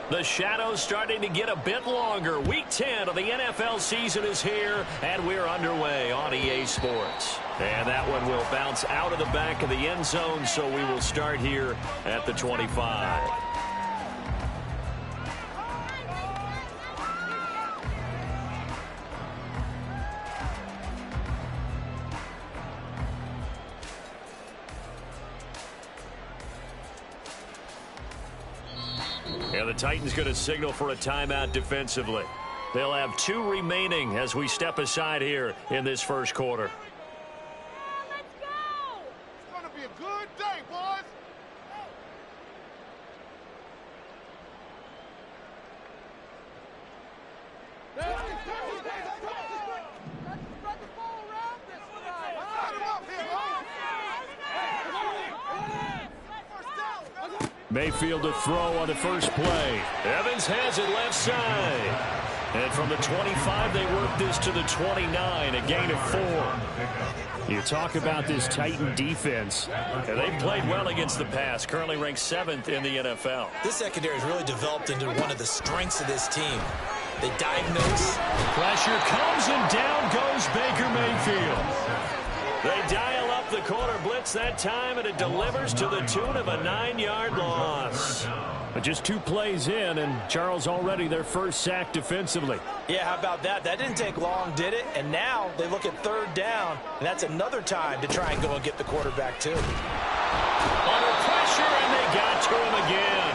The shadow's starting to get a bit longer. Week 10 of the NFL season is here, and we're underway on EA Sports. And that one will bounce out of the back of the end zone, so we will start here at the 25. And the Titans going to signal for a timeout defensively. They'll have 2 remaining as we step aside here in this first quarter. Let's go! It's going to be a good day, boys. Mayfield to throw on the first play. Evans has it left side. And from the 25, they work this to the 29, a gain of 4. You talk about this Titan defense. And they played well against the pass, currently ranked 7th in the NFL. This secondary has really developed into one of the strengths of this team. They diagnose. Pressure comes, and down goes Baker Mayfield. They dial up the corner blitz that time, and it delivers to the tune of a 9-yard loss. But just 2 plays in, and Charles already their first sack defensively. Yeah, how about that? That didn't take long, did it? And now they look at 3rd down, and that's another time to try and go and get the quarterback, too. Under pressure, and they got to him again.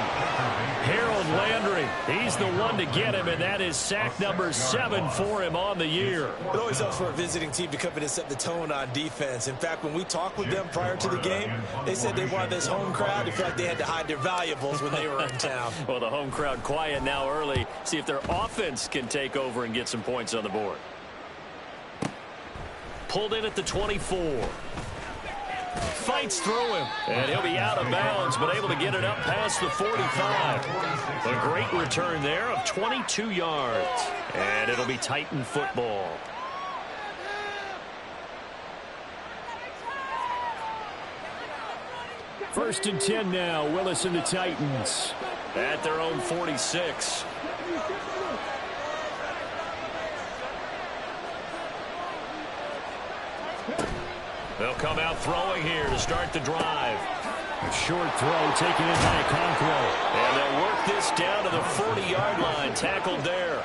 Harold Landry, he's the one to get him, and that is sack number 7 for him on the year. It always helps for a visiting team to come in and set the tone on defense. In fact, when we talked with them prior to the game, they said they wanted this home crowd to feel like they had to hide their valuables when they were in town. Well, the home crowd quiet now early. See if their offense can take over and get some points on the board. Pulled in at the 24. Fights through him, and he'll be out of bounds, but able to get it up past the 45. A great return there of 22 yards, and it'll be Titan football. First and 10 now, Willis and the Titans at their own 46. They'll come out throwing here to start the drive. A short throw taken in by Okonkwo. And they'll work this down to the 40-yard line. Tackled there.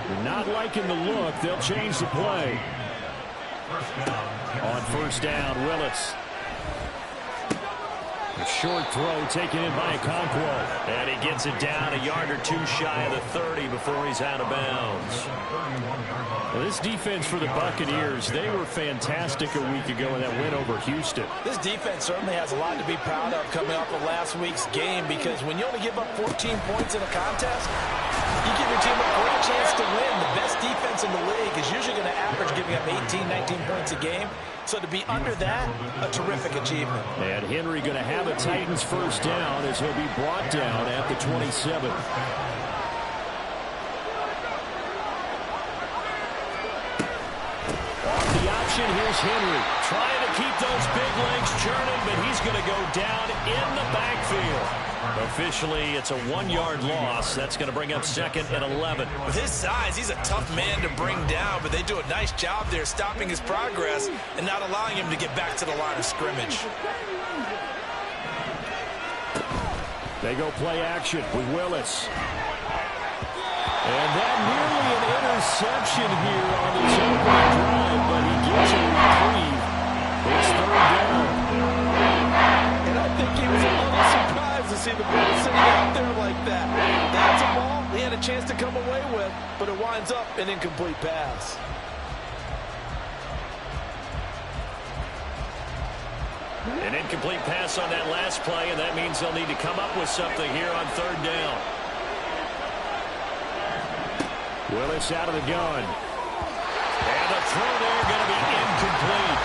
They're not liking the look. They'll change the play. On first down, Willis. A short throw taken in by Okonkwo. And he gets it down a yard or 2 shy of the 30 before he's out of bounds. Well, this defense for the Buccaneers, they were fantastic a week ago in that win over Houston. This defense certainly has a lot to be proud of coming off of last week's game, because when you only give up 14 points in a contest, you give your team a great chance to win. The best defense in the league is usually going to average giving up 18, 19 points a game. So to be under that, a terrific achievement. And Henry going to have a Titans first down as he'll be brought down at the 27. Here's Henry trying to keep those big legs churning, but he's going to go down in the backfield. Officially, it's a 1-yard loss. That's going to bring up 2nd and 11. With his size, he's a tough man to bring down, but they do a nice job there stopping his progress and not allowing him to get back to the line of scrimmage. They go play action with Willis. And that nearly an interception here on his opening drive, but he gets a reprieve. It's 3rd down. And I think he was a little surprised to see the ball sitting out there like that. That's a ball he had a chance to come away with, but it winds up an incomplete pass. An incomplete pass on that last play, and that means they'll need to come up with something here on 3rd down. Willis out of the gun. And the throw there going to be incomplete.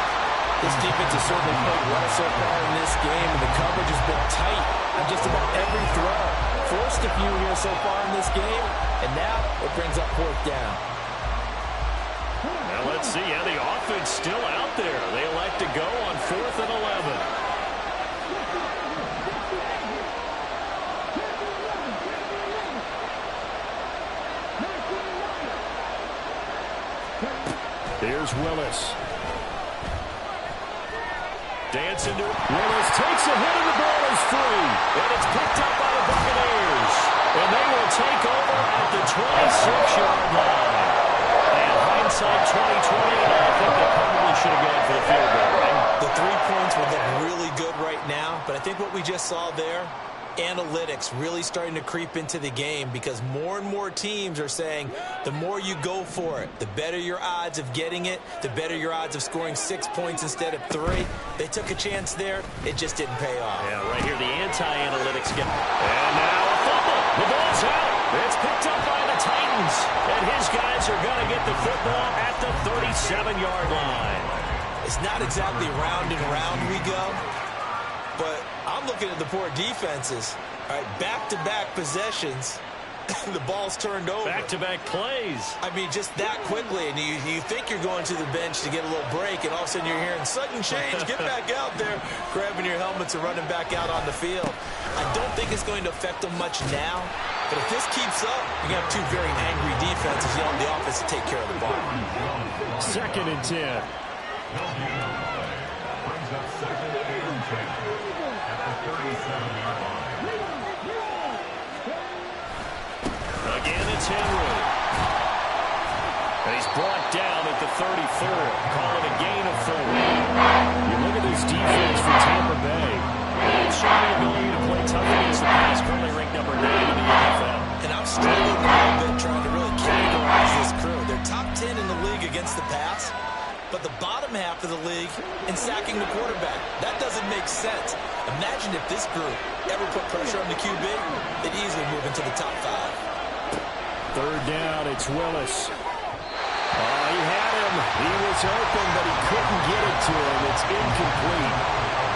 This defense has certainly played well so far in this game, and the coverage has been tight on just about every throw. Forced a few here so far in this game, and now it brings up 4th down. Now let's see how the offense still out there. They elect to go on 4th and 11. is Willis. Dancing to it. Willis takes a hit and the ball is free. And it's picked up by the Buccaneers. And they will take over at the 26-yard line. And hindsight 2020, I think they probably should have gone for the field goal, right? The 3 points would look really good right now, but I think what we just saw there, analytics really starting to creep into the game because more and more teams are saying the more you go for it, the better your odds of getting it, the better your odds of scoring 6 points instead of 3. They took a chance there. It just didn't pay off. Yeah, right here, the anti-analytics get. And now a fumble. The ball's out. It's picked up by the Titans. And his guys are going to get the football at the 37-yard line. It's not exactly round and round we go, but I'm looking at the poor defenses. All right, back-to-back possessions. The ball's turned over. Back-to-back plays. I mean, just that quickly. And you think you're going to the bench to get a little break, and all of a sudden you're hearing sudden change. Get back out there, grabbing your helmets and running back out on the field. I don't think it's going to affect them much now. But if this keeps up, you have two very angry defenses yelling the offense to take care of the ball. 2nd and 10. Again, it's Henry. And he's brought down at the 34. Call it a gain of 4. You look at this defense for Tampa Bay. They've shown the ability to play tough against the pass, currently ranked number 9 in the NFL. And I'm struggling a little bit trying to really categorize this crew. They're top 10 in the league against the pass, but the bottom half of the league in sacking the quarterback. That doesn't make sense. Imagine if this group ever put pressure on the QB, they'd easily move into the top 5. 3rd down, it's Willis. Oh, he had him. He was open, but he couldn't get it to him. It's incomplete.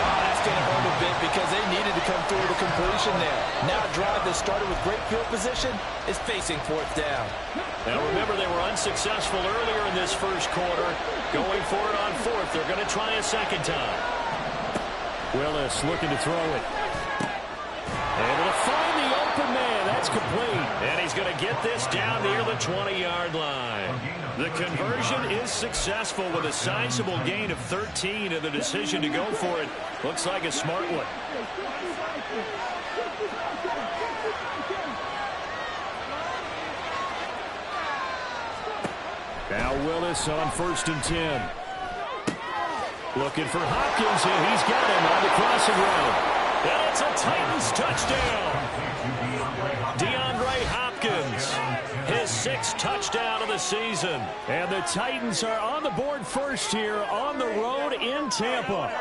That's going to hurt a bit because they needed to come through with a completion there. Now a drive that started with great field position is facing 4th down. Now remember, they were unsuccessful earlier in this first quarter. Going for it on 4th. They're going to try a second time. Willis looking to throw it. Able to find the open man. That's complete. And he's going to get this down near the 20-yard line. The conversion is successful with a sizable gain of 13, and the decision to go for it looks like a smart one. Now Willis on 1st and 10. Looking for Hopkins, and he's got him on the crossing route. And it's a Titans touchdown. DeAndre Hopkins, his 6th touchdown of the season. And the Titans are on the board first here on the road in Tampa.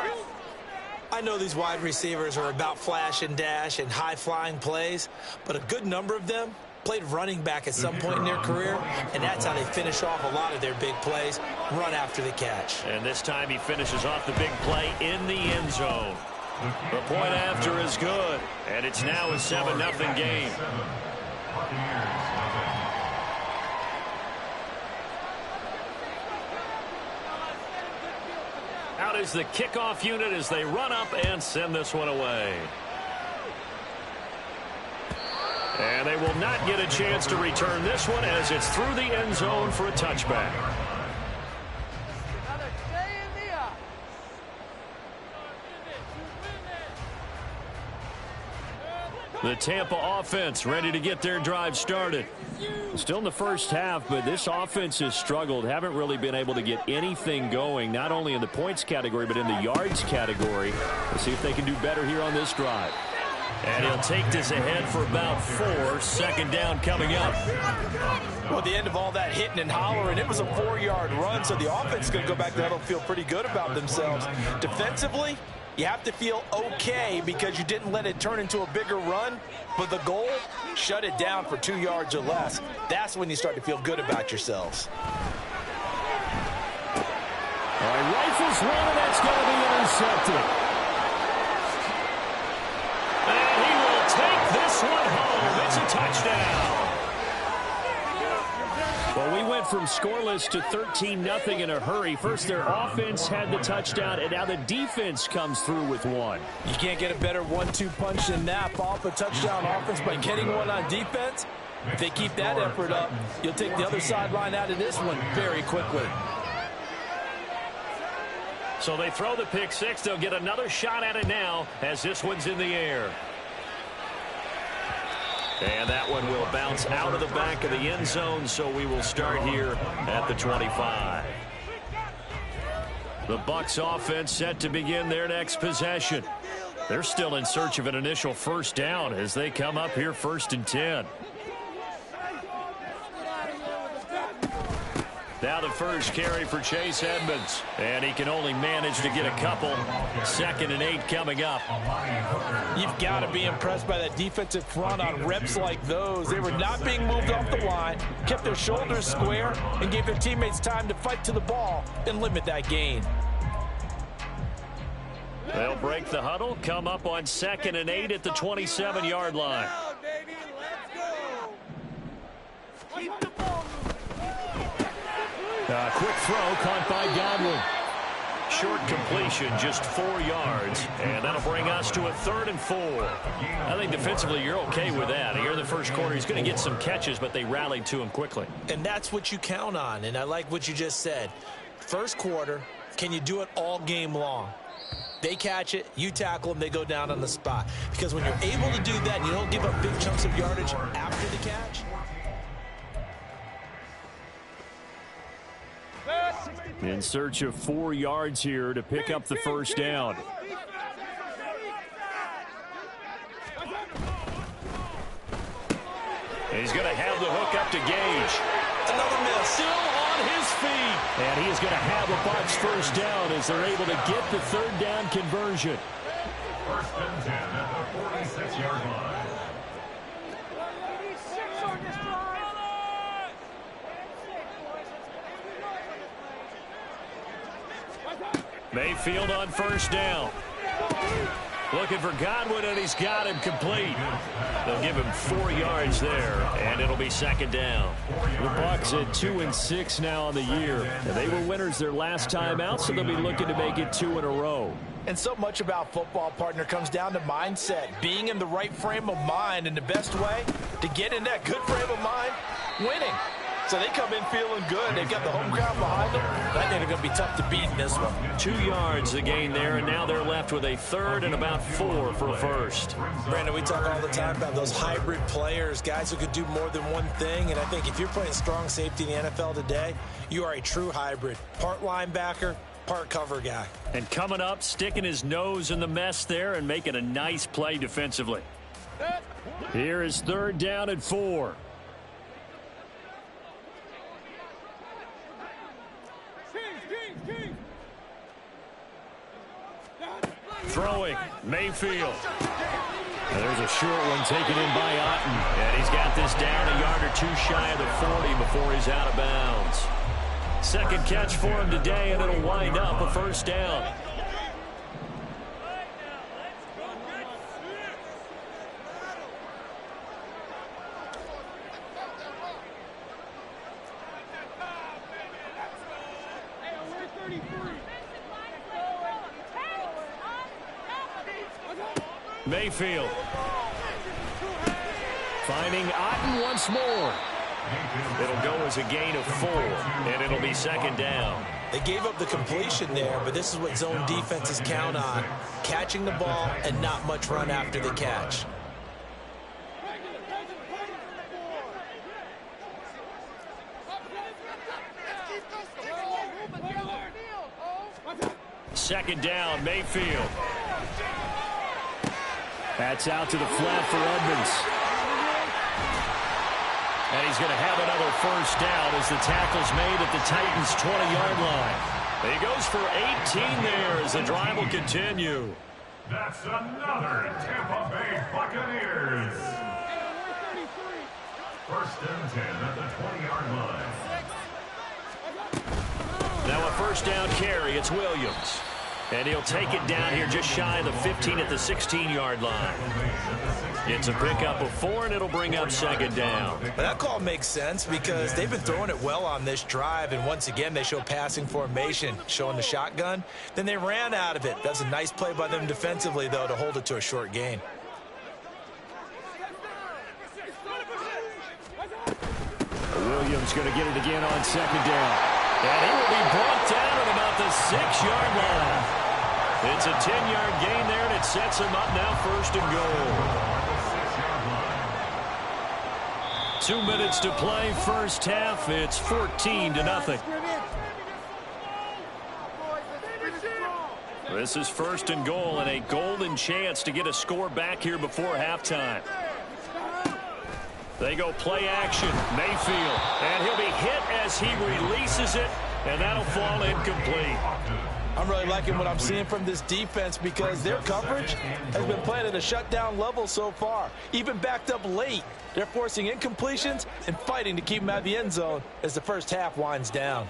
I know these wide receivers are about flash and dash and high-flying plays, but a good number of them played running back at some point in their career, and that's how they finish off a lot of their big plays, run after the catch. And this time he finishes off the big play in the end zone. The point after is good, and it's now a 7-0 game. Out is the kickoff unit as they run up and send this one away. And they will not get a chance to return this one as it's through the end zone for a touchback. The Tampa offense ready to get their drive started. Still in the first half, but this offense has struggled. Haven't really been able to get anything going, not only in the points category, but in the yards category. Let's see if they can do better here on this drive. And he'll take this ahead for about 4. 2nd down coming up. Well, at the end of all that hitting and hollering, it was a 4-yard run, so the offense is going to go back there and feel pretty good about themselves. Defensively, you have to feel okay because you didn't let it turn into a bigger run, but the goal, shut it down for 2 yards or less. That's when you start to feel good about yourselves. All right, rifles one, and that's going to be intercepted. And he will take this one home. It's a touchdown. Well, we went from scoreless to 13-0 in a hurry. First, their offense had the touchdown, and now the defense comes through with one. You can't get a better 1-2 punch than that. Off a touchdown offense by getting one on defense. If they keep that effort up, you'll take the other sideline out of this one very quickly. So they throw the pick six. They'll get another shot at it now as this one's in the air. And that one will bounce out of the back of the end zone, so we will start here at the 25. The Bucs offense set to begin their next possession. They're still in search of an initial first down as they come up here 1st and 10. Now the first carry for Chase Edmonds. And he can only manage to get a couple. 2nd and 8 coming up. You've got to be impressed by that defensive front on reps like those. They were not being moved off the line, kept their shoulders square, and gave their teammates time to fight to the ball and limit that gain. They'll break the huddle, come up on 2nd and 8 at the 27-yard line. Quick throw caught by Godwin. Short completion, just 4 yards, and that'll bring us to a 3rd and 4. I think defensively you're okay with that. Here in the first quarter, he's going to get some catches, but they rallied to him quickly. And that's what you count on, and I like what you just said. First quarter, can you do it all game long? They catch it, you tackle them, they go down on the spot. Because when you're able to do that and you don't give up big chunks of yardage after the catch. In search of 4 yards here to pick up the first down. He's going to have the hook up to Gage. Another miss. Still on his feet. And he is going to have a Bucs first down as they're able to get the 3rd down conversion. 1st and 10 at the 46-yard line. Mayfield on first down. Looking for Godwin, and he's got him complete. They'll give him 4 yards there, and it'll be 2nd down. The Bucs at 2-6 now on the year. And they were winners their last time out, so they'll be looking to make it 2 in a row. And so much about football, partner, comes down to mindset. Being in the right frame of mind, and the best way to get in that good frame of mind, winning. So they come in feeling good. They've got the home crowd behind them. I think they're going to be tough to beat in this one. 2 yards the gain there, and now they're left with a 3rd and about 4 for a first. Brandon, we talk all the time about those hybrid players, guys who could do more than one thing. And I think if you're playing strong safety in the NFL today, you are a true hybrid. Part linebacker, part cover guy. And coming up, sticking his nose in the mess there and making a nice play defensively. Here is 3rd down and 4. Throwing, Mayfield. And there's a short one taken in by Otten. And he's got this down a yard or 2 shy of the 40 before he's out of bounds. 2nd catch for him today, and it'll wind up a first down. Mayfield finding Otten once more. It'll go as a gain of 4, and it'll be 2nd down. They gave up the completion there, but this is what zone defenses count on. Catching the ball and not much run after the catch. Second down, Mayfield. That's out to the flat for Edmonds. And he's going to have another first down as the tackle's made at the Titans' 20-yard line. He goes for 18 there as the drive will continue. That's another Tampa Bay Buccaneers. 1st and 10 at the 20-yard line. Now a first down carry. It's Williams. And he'll take it down here just shy of the 15 at the 16-yard line. It's a pickup of 4, and it'll bring up 2nd down. But that call makes sense because they've been throwing it well on this drive, and once again they show passing formation, showing the shotgun. Then they ran out of it. That's a nice play by them defensively, though, to hold it to a short gain. Williams going to get it again on 2nd down. And he will be brought down at about the 6-yard line. It's a 10-yard gain there, and it sets him up now 1st and goal. 2 minutes to play, first half. It's 14-0. This is 1st and goal and a golden chance to get a score back here before halftime. They go play action. Mayfield. And he'll be hit as he releases it, and that'll fall incomplete. I'm really liking what I'm seeing from this defense because their coverage has been playing at a shutdown level so far. Even backed up late, they're forcing incompletions and fighting to keep them out of the end zone as the first half winds down.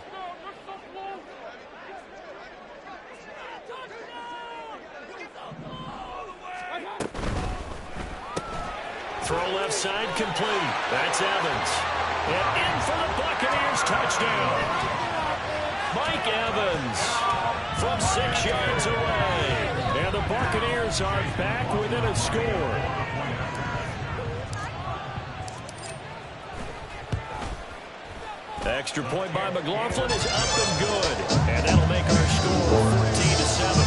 Throw left side complete. That's Evans. And in for the Buccaneers touchdown. Mike Evans from 6 yards away. And the Buccaneers are back within a score. Extra point by McLaughlin is up and good. And that'll make our score 14-7.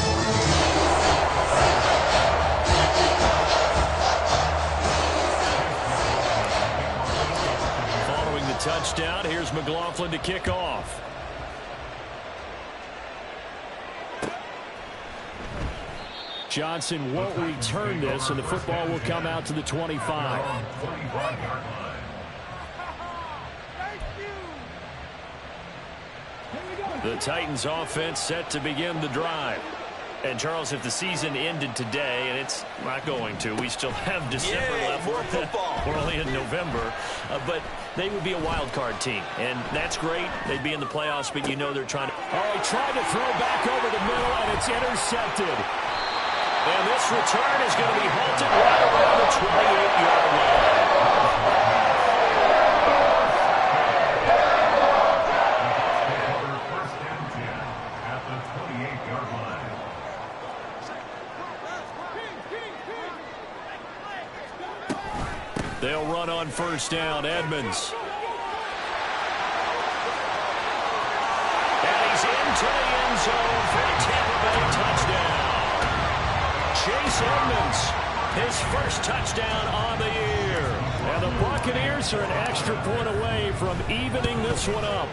Touchdown. Here's McLaughlin to kick off. Johnson won't return this, and the football will come out to the 25. The Titans offense set to begin the drive. And, Charles, if the season ended today, and it's not going to, we still have December left. More football. We're only in November. But they would be a wild card team, and that's great. They'd be in the playoffs, but you know they're trying to. Oh, he tried to throw back over the middle, and it's intercepted. And this return is going to be halted right around the 28-yard line. They'll run on first down. Edmonds. And he's into the end zone for a Tampa Bay touchdown. Chase Edmonds, his first touchdown on the year. And the Buccaneers are an extra point away from evening this one up.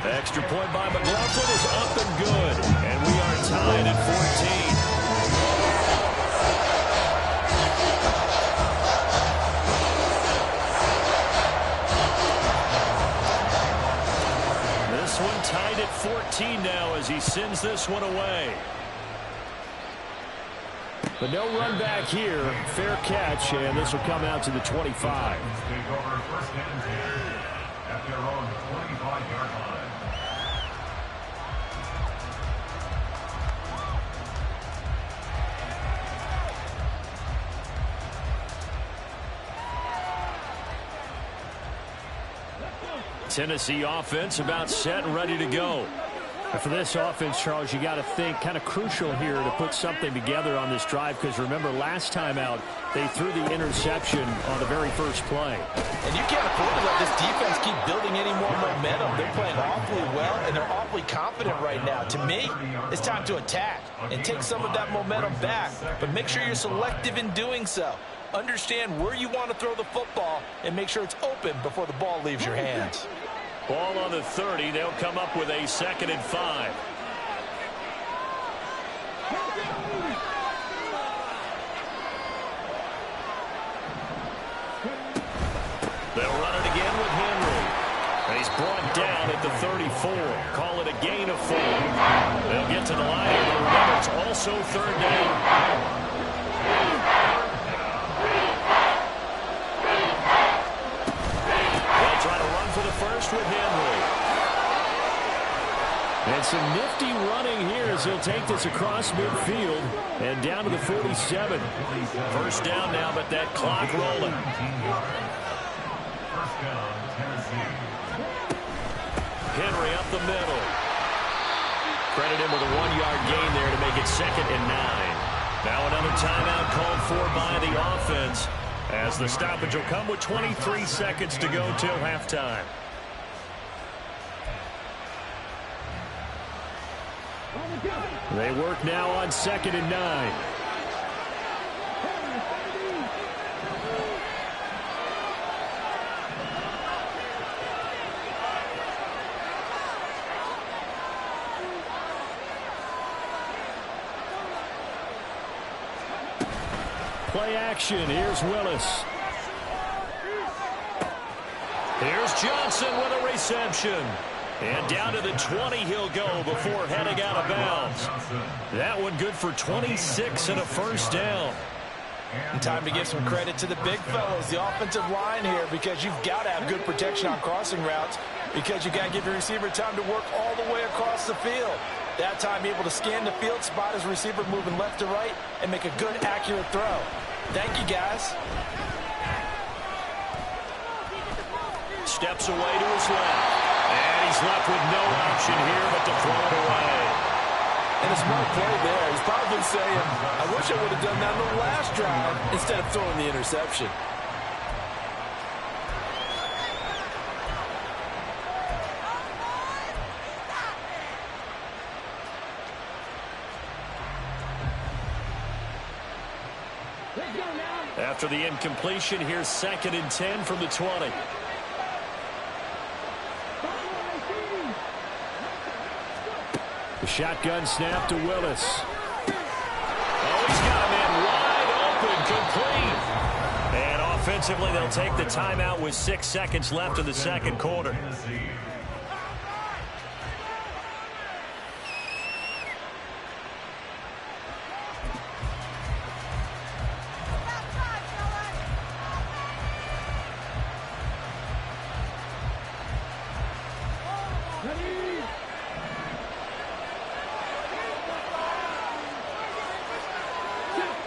Extra point by McLaughlin is up and good. And we are tied at 14. One tied at 14 now as he sends this one away. But no run back here. Fair catch, and this will come out to the 25. Take over 1st and 10 at their own 25-yard line. Tennessee offense about set and ready to go. And for this offense, Charles, you got to think kind of crucial here to put something together on this drive, because remember last time out they threw the interception on the very first play. And you can't afford to let this defense keep building any more momentum. They're playing awfully well, and they're awfully confident right now. To me, it's time to attack and take some of that momentum back, but make sure you're selective in doing so. Understand where you want to throw the football and make sure it's open before the ball leaves your hands. Ball on the 30. They'll come up with a 2nd and 5. They'll run it again with Henry. And he's brought down at the 34. Call it a gain of 4. They'll get to the line here, but remember, it's also 3rd down. With Henry. And some nifty running here as he'll take this across midfield and down to the 47. First down now, but that clock rolling. Henry up the middle. Credit him with a 1-yard gain there to make it 2nd and 9. Now another timeout called for by the offense as the stoppage will come with 23 seconds to go till halftime. They work now on 2nd and 9. Play action. Here's Willis. Here's Johnson with a reception. And down to the 20 he'll go before heading out of bounds. That one good for 26 and a first down. And time to give some credit to the big fellows, the offensive line here, because you've got to have good protection on crossing routes, because you've got to give your receiver time to work all the way across the field. That time able to scan the field, spot his receiver moving left to right, and make a good, accurate throw. Thank you, guys. Steps away to his left. And he's left with no option here but to throw it away. And a smart play there. He's probably saying, I wish I would have done that in the last drive instead of throwing the interception. After the incompletion, here's 2nd and 10 from the 20. The shotgun snap to Willis. Oh, he's got a man wide open, complete. And offensively, they'll take the timeout with 6 seconds left in the second quarter.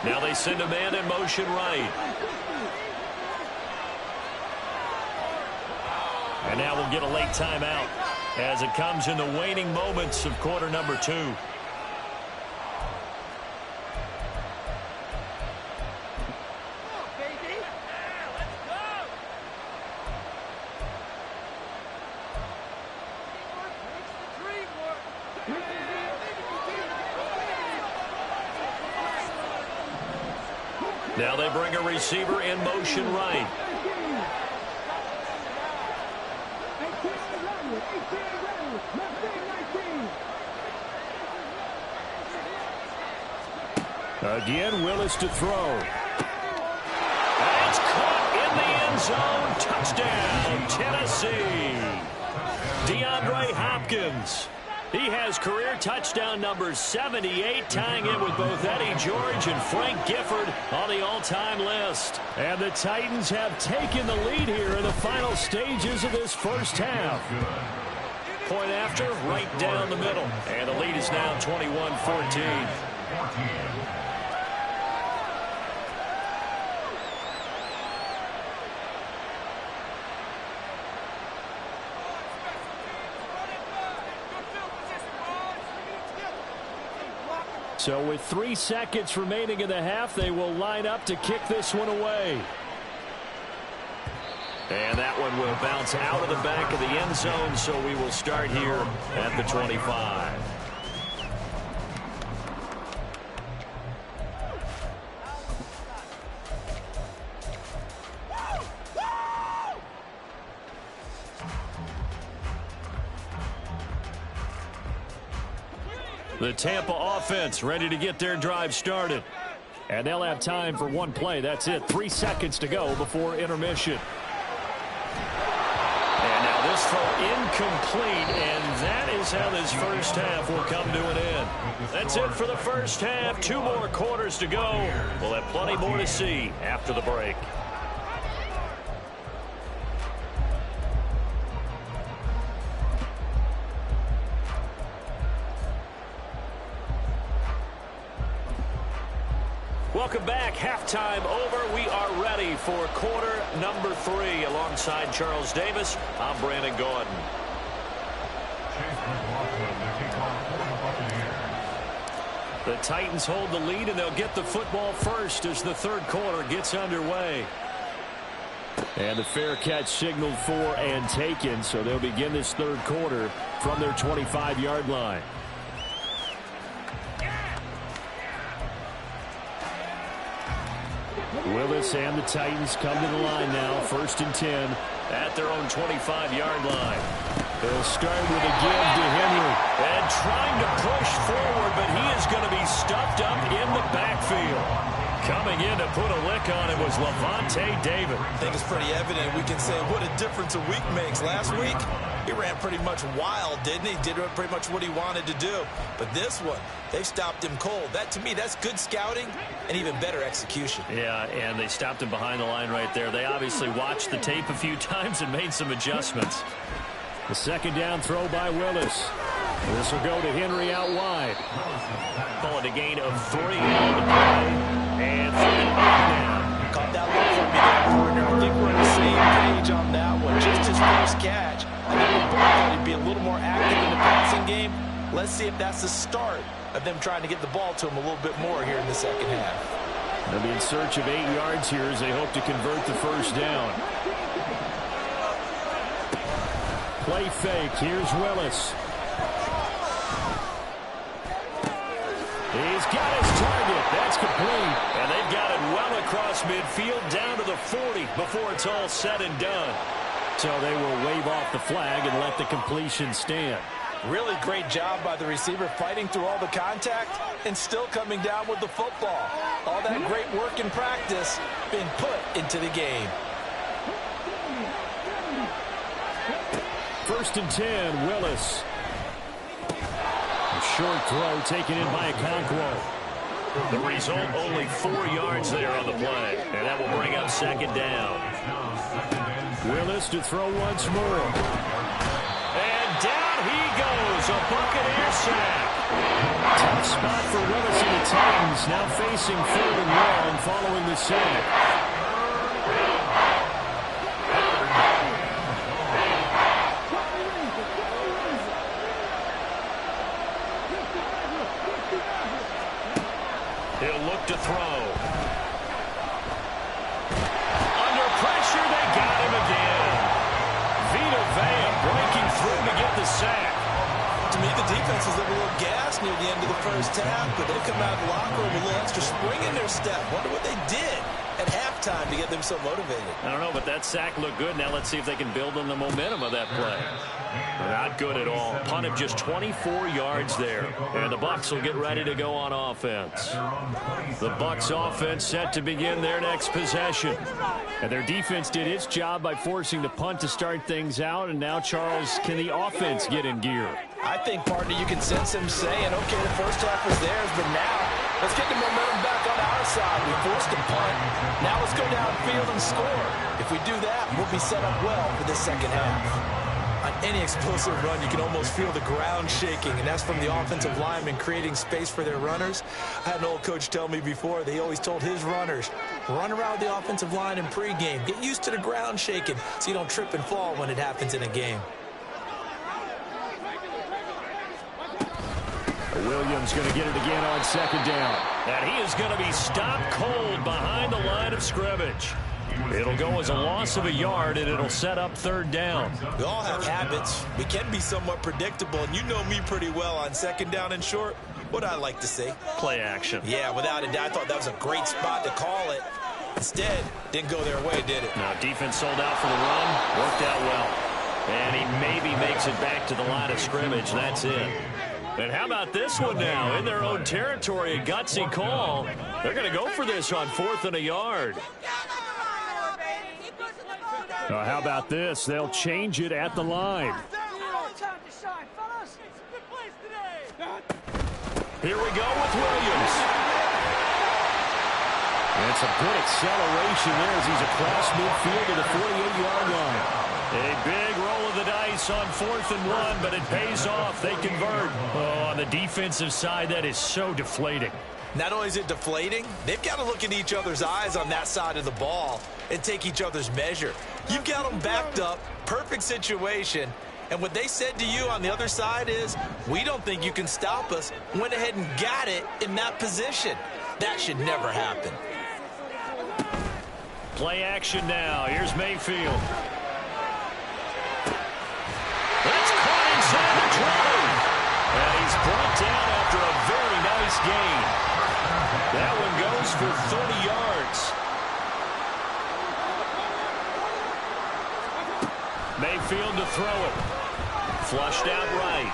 Now they send a man in motion right. And now we'll get a late timeout as it comes in the waning moments of quarter number 2. Now they bring a receiver in motion right. Again, Willis to throw. And it's caught in the end zone. Touchdown, Tennessee. DeAndre Hopkins. He has career touchdown number 78, tying it with both Eddie George and Frank Gifford on the all-time list. And the Titans have taken the lead here in the final stages of this first half. Point after, right down the middle. And the lead is now 21-14. So with 3 seconds remaining in the half, they will line up to kick this one away. And that one will bounce out of the back of the end zone, so we will start here at the 25. The Tampa offense ready to get their drive started. And they'll have time for one play. That's it. 3 seconds to go before intermission. And now this throw incomplete, and that is how this first half will come to an end. That's it for the first half. 2 more quarters to go. We'll have plenty more to see after the break. Welcome back. Halftime over. We are ready for quarter number 3. Alongside Charles Davis, I'm Brandon Gordon. The Titans hold the lead, and they'll get the football first as the third quarter gets underway. And the fair catch signaled for and taken, so they'll begin this third quarter from their 25-yard line. Willis and the Titans come to the line now. 1st and 10 at their own 25-yard line. They'll start with a give to Henry. And trying to push forward, but he is going to be stuffed up in the backfield. Coming in to put a lick on it was Levante David. I think it's pretty evident. We can say what a difference a week makes. Last week, he ran pretty much wild, didn't he? Did pretty much what he wanted to do. But this one, they stopped him cold. That, to me, that's good scouting and even better execution. Yeah, and they stopped him behind the line right there. They obviously watched the tape a few times and made some adjustments. The 2nd down throw by Willis. This will go to Henry out wide. Call it a gain of 3 on the play. And 3 down. Caught that one for me there, partner. I think we're on the same page on that one. Just his first catch. I think we both thought he'd be a little more active in the passing game. Let's see if that's the start of them trying to get the ball to him a little bit more here in the second half. They'll be in search of 8 yards here as they hope to convert the 1st down. Play fake. Here's Willis. He's got his target. That's complete. And they've got it well across midfield down to the 40 before it's all said and done. So they will wave off the flag and let the completion stand. Really great job by the receiver fighting through all the contact and still coming down with the football. All that great work in practice being put into the game. 1st and 10, Willis. A short throw taken in by Okonkwo. The result, only 4 yards there on the play. And that will bring up 2nd down. Willis to throw once more. And down he goes. A Buccaneer sack. Tough spot for Willis and the Titans. Now facing 3rd and long following the sack. He'll look to throw. Under pressure, they got him again. Vita Vea breaking through to get the sack. To me, the defense is a little gassed near the end of the first half, but they come out of the locker room with a little extra spring in their step. Wonder what they did at halftime to get them so motivated. I don't know, but that sack looked good. Now let's see if they can build on the momentum of that play. Not good at all. Punt of just 24 yards there. And the Bucs will get ready to go on offense. The Bucs offense set to begin their next possession. And their defense did its job by forcing the punt to start things out. And now, Charles, can the offense get in gear? I think, partner, you can sense him saying, okay, the first half was theirs, but now let's get the momentum back on our side. We forced a punt. Now let's go downfield and score. If we do that, we'll be set up well for the second half. On any explosive run, you can almost feel the ground shaking, and that's from the offensive linemen creating space for their runners. I had an old coach tell me before, they always told his runners, run around the offensive line in pregame. Get used to the ground shaking so you don't trip and fall when it happens in a game. Williams going to get it again on 2nd down. And he is going to be stopped cold behind the line of scrimmage. It'll go as a loss of a yard, and it'll set up 3rd down. We all have habits. We can be somewhat predictable, and you know me pretty well on 2nd down and short. What I like to say? Play action. Yeah, without a doubt. I thought that was a great spot to call it. Instead, didn't go their way, did it? Now, defense sold out for the run. Worked out well. And he maybe makes it back to the line of scrimmage. That's it. And how about this one now? In their own territory, a gutsy call. They're going to go for this on 4th and a yard. How about this? They'll change it at the line. Here we go with Williams. And some good acceleration there as he's across midfield to the 48-yard line. A big roll of the dice on 4th and 1, but it pays off. They convert. Oh, on the defensive side, that is so deflating. Not only is it deflating, they've got to look in each other's eyes on that side of the ball and take each other's measure. You've got them backed up, perfect situation, and what they said to you on the other side is, we don't think you can stop us. Went ahead and got it in that position. That should never happen. Play action now. Here's Mayfield. That's caught inside the 20. And he's brought down after a very nice gain. That one goes for 30 yards. Mayfield to throw it. Flushed out right.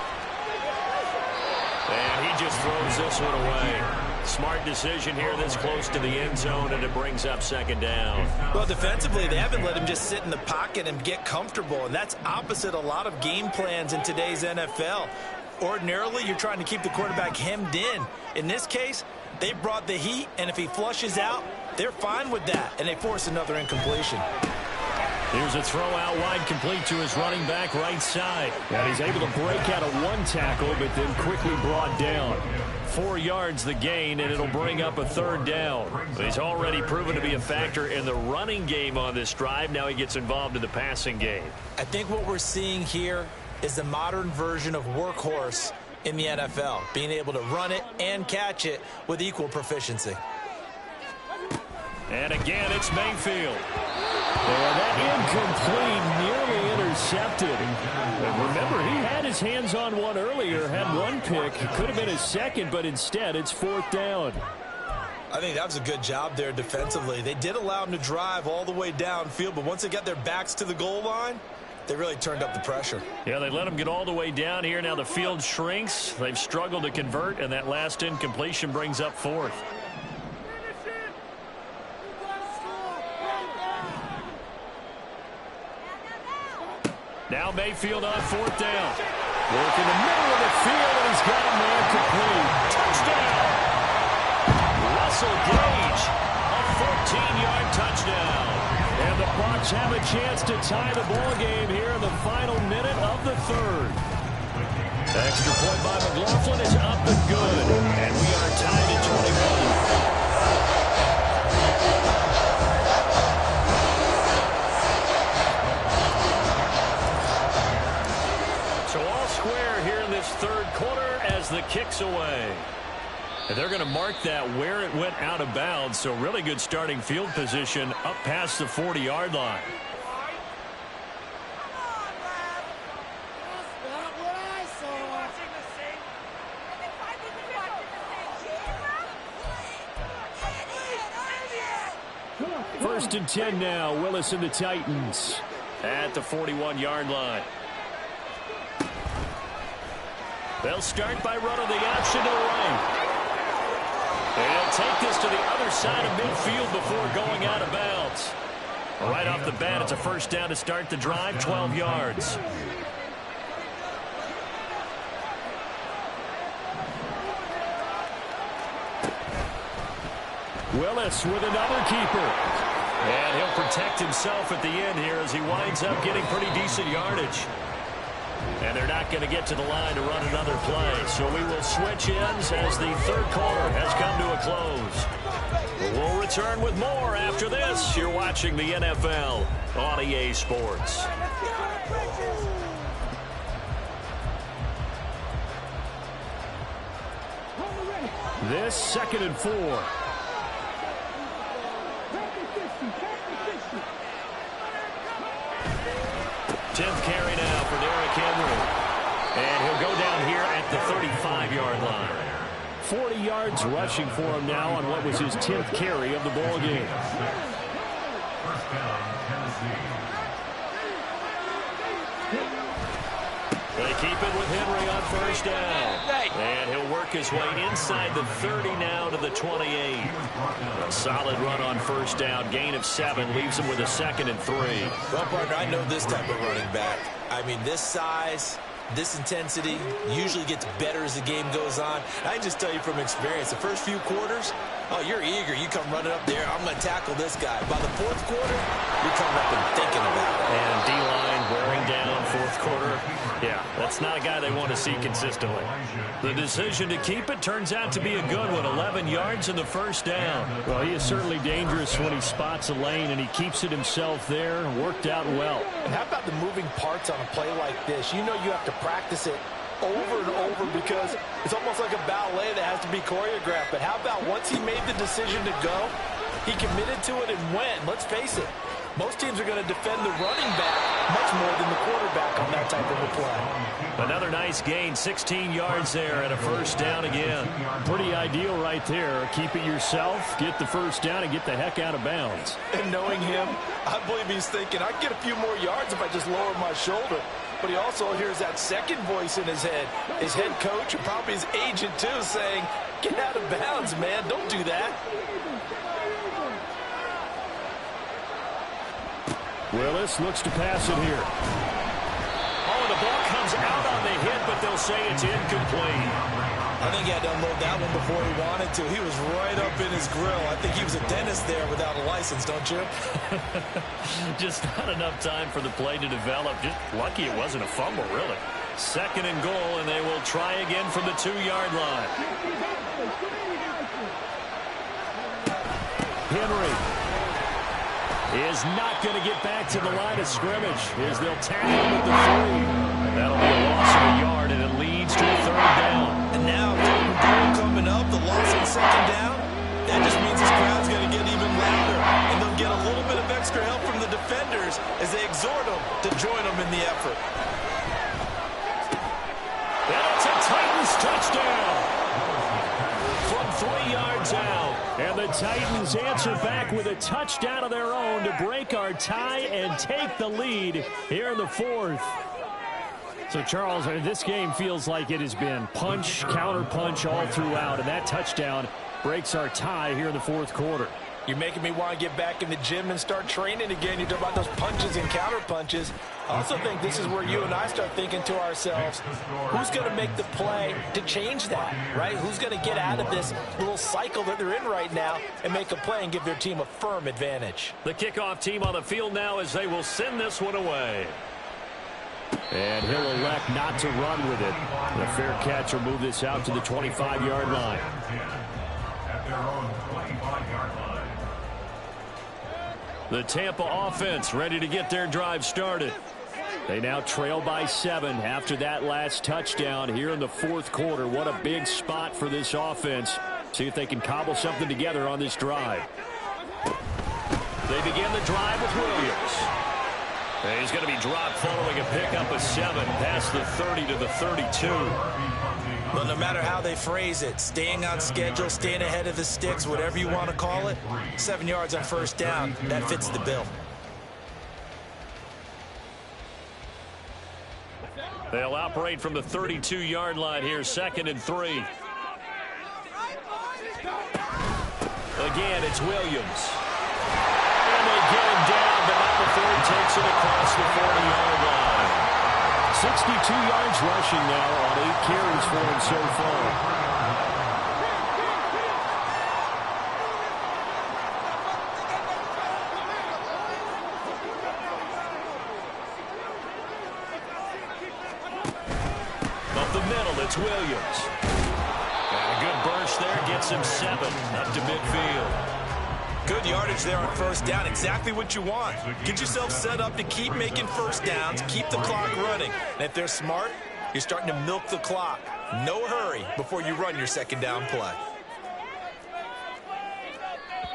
And he just throws this one away. Smart decision here this close to the end zone, and it brings up second down. Well, defensively, they haven't let him just sit in the pocket and get comfortable, and that's opposite a lot of game plans in today's NFL. Ordinarily, you're trying to keep the quarterback hemmed in. In this case, they brought the heat, and if he flushes out, they're fine with that, and they force another incompletion. Here's a throw out wide, complete to his running back right side. And he's able to break out of one tackle, but then quickly brought down. 4 yards the gain, and it'll bring up a third down. He's already proven to be a factor in the running game on this drive. Now he gets involved in the passing game. I think what we're seeing here is the modern version of workhorse in the NFL, being able to run it and catch it with equal proficiency. And again, it's Mayfield. And that incomplete, nearly intercepted. And remember, he had his hands on one earlier, had one pick. It could have been his second, but instead it's fourth down. I think that was a good job there defensively. They did allow him to drive all the way downfield, but once they got their backs to the goal line, they really turned up the pressure. Yeah, they let him get all the way down here. Now the field shrinks. They've struggled to convert, and that last incompletion brings up fourth. Now Mayfield on fourth down. Work in the middle of the field, and he's got a man complete. Touchdown! Russell Gage, a 14-yard touchdown. And the Bucs have a chance to tie the ball game here in the final minute of the third. Extra point by McLaughlin is up and good. And we are tied at 21. Square here in this third quarter as the kick's away. And they're going to mark that where it went out of bounds, so really good starting field position up past the 40-yard line. First and 10 now, Willis and the Titans. At the 41-yard line. They'll start by running the option to the right. They'll take this to the other side of midfield before going out of bounds. Right off the bat, it's a first down to start the drive, 12 yards. Willis with another keeper. And he'll protect himself at the end here as he winds up getting pretty decent yardage. And they're not going to get to the line to run another play. So we will switch ends as the third quarter has come to a close. We'll return with more after this. You're watching the NFL on EA Sports. This 2nd and 4. Tenth carry now for Derrick Henry. And he'll go down here at the 35-yard line. 40 yards rushing for him now on what was his 10th carry of the ball game. First down, Tennessee. They keep it with Henry on first down. And he'll work his way inside the 30 now to the 28. A solid run on first down. Gain of 7 leaves him with a 2nd and 3. Well, partner, I know this type of running back. I mean, this size, this intensity usually gets better as the game goes on. I can just tell you from experience, the first few quarters, oh, you're eager. You come running up there. I'm going to tackle this guy. By the fourth quarter, you're coming up and thinking about it. And D-line wearing down fourth quarter. Yeah, that's not a guy they want to see consistently. The decision to keep it turns out to be a good one. 11 yards in the first down. Well, he is certainly dangerous when he spots a lane, and he keeps it himself there. Worked out well. And how about the moving parts on a play like this? You know you have to practice it over and over because it's almost like a ballet that has to be choreographed. But how about once he made the decision to go, he committed to it and went. Let's face it, Most teams are going to defend the running back much more than the quarterback on that type of a play. Another nice gain, 16 yards there and a first down again. Pretty ideal right there. Keep it yourself, get the first down, and get the heck out of bounds. And knowing him, I believe he's thinking, I can get a few more yards if I just lower my shoulder. But he also hears that second voice in his head. His head coach and probably his agent, too, saying, get out of bounds, man. Don't do that. Willis looks to pass it here. Oh, and the ball comes out on the hit, but they'll say it's incomplete. I think he had to unload that one before he wanted to. He was right up in his grill. I think he was a dentist there without a license, don't you? Just not enough time for the play to develop. Just lucky it wasn't a fumble, really. Second and goal, and they will try again from the 2-yard line. Henry is not going to get back to the line of scrimmage as they'll tackle him at the 3. That'll be a loss of a yard, and it leads to a 3rd down. And now, third and goal coming up, the loss on second down, that just means this crowd's going to get even louder, and they'll get a little bit of extra help from the defenders as they exhort them to join them in the effort. And it's a Titans touchdown from 3 yards out. And the Titans answer back with a touchdown of their own to break our tie and take the lead here in the 4th. So, Charles, this game feels like it has been punch, counter-punch all throughout, and that touchdown breaks our tie here in the 4th quarter. You're making me want to get back in the gym and start training again. You talk about those punches and counter-punches. I also think this is where you and I start thinking to ourselves, who's going to make the play to change that, right? Who's going to get out of this little cycle that they're in right now and make a play and give their team a firm advantage? The kickoff team on the field now as they will send this one away. And he'll elect not to run with it. The fair catch will move this out to the 25-yard line. At their own 25-yard line. The Tampa offense ready to get their drive started. They now trail by 7 after that last touchdown here in the 4th quarter. What a big spot for this offense. See if they can cobble something together on this drive. They begin the drive with Williams. And he's going to be dropped following a pickup of 7 past the 30 to the 32. But no matter how they phrase it, staying on schedule, staying ahead of the sticks, whatever you want to call it, 7 yards on first down, that fits the bill. They'll operate from the 32-yard line here, 2nd and 3. Again, it's Williams. And they get him down, but not before he takes it across the 40-yard line. 62 yards rushing now on 8 carries for him so far. Up the middle, it's Williams. And a good burst there gets him 7 up to midfield. Good yardage there on first down. Exactly what you want. Get yourself set up to keep making first downs, keep the clock running. And if they're smart, you're starting to milk the clock. No hurry before you run your second down play.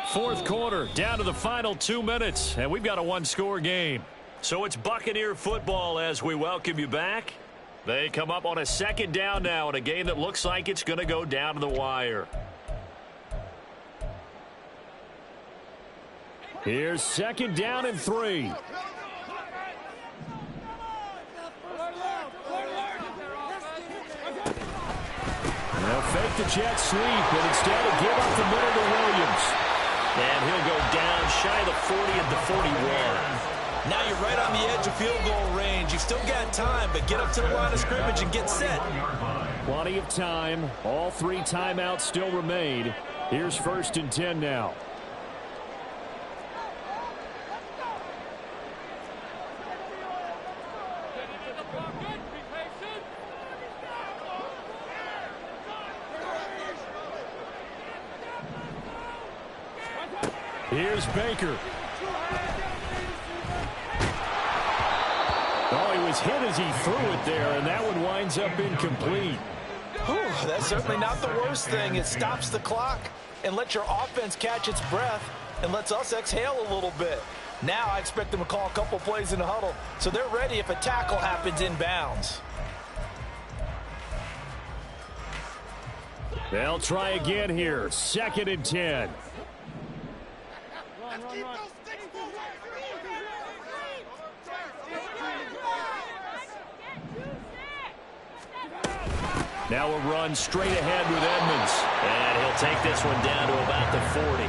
4th quarter, down to the final 2 minutes, and we've got a 1-score game. So it's Buccaneer football as we welcome you back. They come up on a 2nd down now in a game that looks like it's going to go down to the wire. Here's 2nd down and 3. They'll fake the jet sweep, and instead of give up the middle to Williams. And he'll go down shy of the 40 at the 41. Now you're right on the edge of field goal range. You've still got time, but get up to the line of scrimmage and get set. Plenty of time. All 3 timeouts still remain. Here's 1st and 10 now. Here's Baker. Oh, he was hit as he threw it there, and that one winds up incomplete. Whew, that's certainly not the worst thing. It stops the clock and lets your offense catch its breath and lets us exhale a little bit. Now I expect them to call a couple plays in the huddle, so they're ready if a tackle happens inbounds. They'll try again here. 2nd and 10. Now a run straight ahead with Edmonds. And he'll take this one down to about the 40.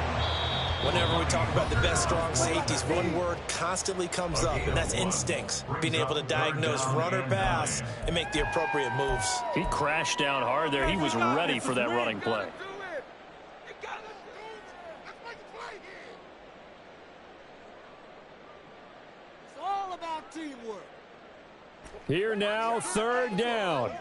Whenever we talk about the best strong safeties, one word constantly comes up, and that's instincts. Being able to diagnose run or pass and make the appropriate moves. He crashed down hard there. He was ready for that running play. It's all about teamwork. Here now, 3rd down.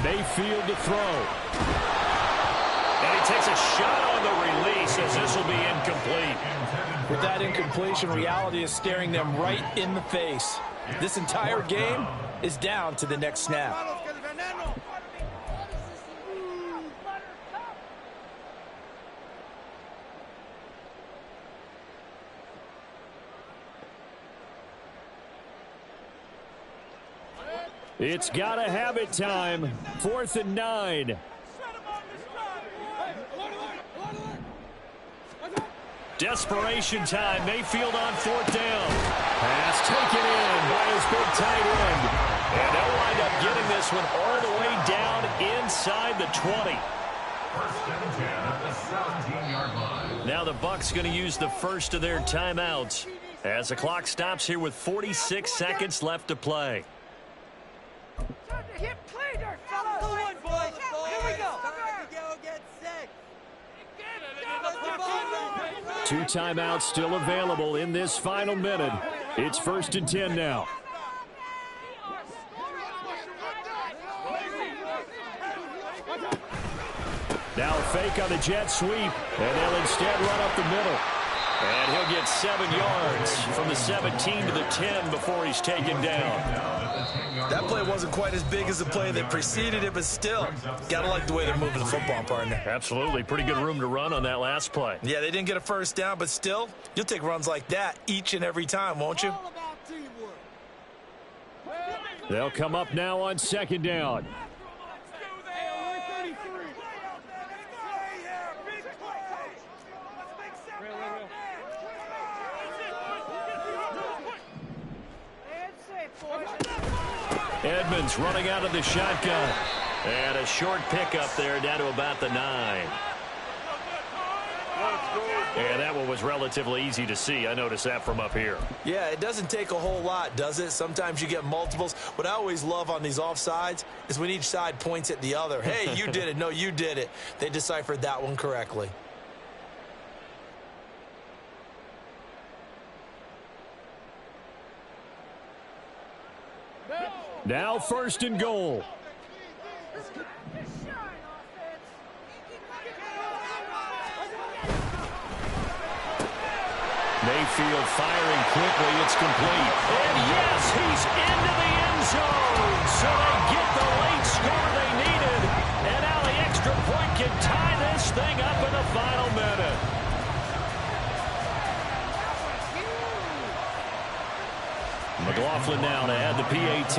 Mayfield to throw. And he takes a shot on the release as this will be incomplete. With that incompletion, reality is staring them right in the face. This entire game is down to the next snap. It's got to have it time. 4th and 9. Desperation time. Mayfield on 4th down. Pass taken in by his big tight end. And they'll wind up getting this one all the way down inside the 20. 1st and 10 at the 17-yard line. Now the Bucs going to use the first of their timeouts as the clock stops here with 46 seconds left to play. Hit play there, fellas. Go on, boys. Here we go. Get set. 2 timeouts still available in this final minute. It's 1st and 10 now. Now a fake on the jet sweep, and they'll instead run up the middle. And he'll get 7 yards from the 17 to the 10 before he's taken down. That play wasn't quite as big as the play that preceded it, but still, gotta like the way they're moving the football, partner. Absolutely. Pretty good room to run on that last play. Yeah, they didn't get a first down, but still, you'll take runs like that each and every time, won't you? All about teamwork. They'll come up now on 2nd down. Edmonds running out of the shotgun. And a short pickup there down to about the 9. And that one was relatively easy to see. I noticed that from up here. Yeah, it doesn't take a whole lot, does it? Sometimes you get multiples. What I always love on these offsides is when each side points at the other. Hey, you did it. No, you did it. They deciphered that one correctly. Now 1st and goal. Mayfield firing quickly. It's complete. And yes, he's into the end zone. So they get the late score they needed. And now the extra point can tie this thing up in the final minute. McLaughlin now to add the PAT.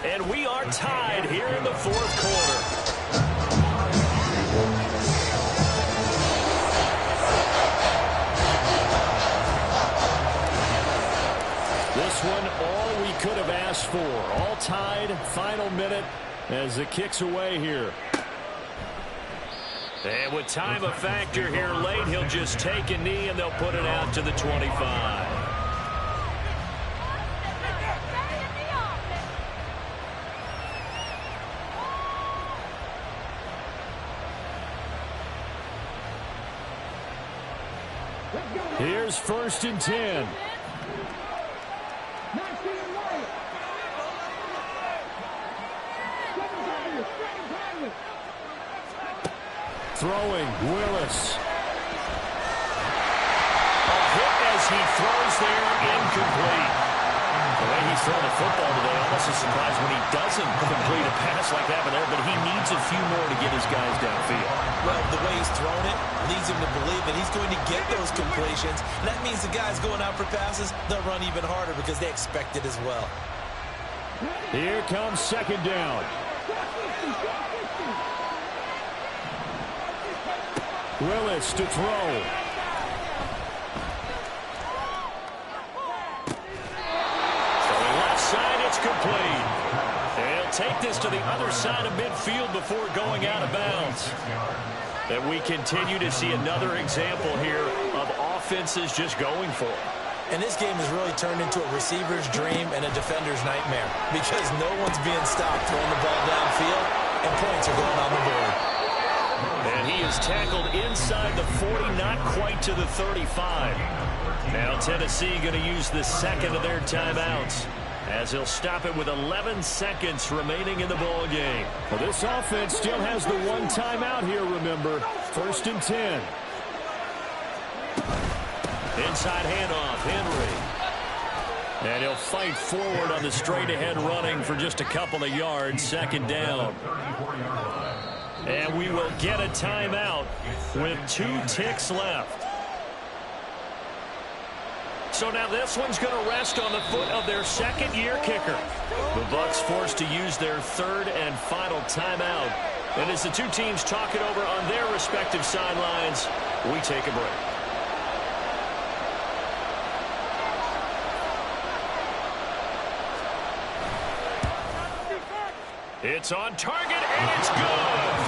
And we are tied here in the 4th quarter. This one, all we could have asked for. All tied, final minute as the kick's away here. And with time a factor here late, he'll just take a knee and they'll put it out to the 25. Here's 1st and 10. Throwing, Willis. he throws there, incomplete. The way he's throwing the football today, almost a surprise when he doesn't complete a pass like that there, but he needs a few more to get his guys downfield. Well, the way he's thrown it leads him to believe that he's going to get those completions. And that means the guys going out for passes, they'll run even harder because they expect it as well. Here comes second down. Willis to throw. Throwing left side, it's complete. They'll take this to the other side of midfield before going out of bounds. And we continue to see another example here of offenses just going for it. And this game has really turned into a receiver's dream and a defender's nightmare because no one's being stopped throwing the ball downfield, and points are going on the board. And he is tackled inside the 40, not quite to the 35. Now Tennessee going to use the second of their timeouts as he'll stop it with 11 seconds remaining in the ball game. Well, this offense still has the one timeout here, remember. 1st and 10. Inside handoff, Henry. And he'll fight forward on the straight-ahead running for just a couple of yards. Second down. And we will get a timeout with 2 ticks left. So now this one's going to rest on the foot of their second-year kicker. The Bucs forced to use their 3rd and final timeout. And as the two teams talk it over on their respective sidelines, we take a break. It's on target, and it's good.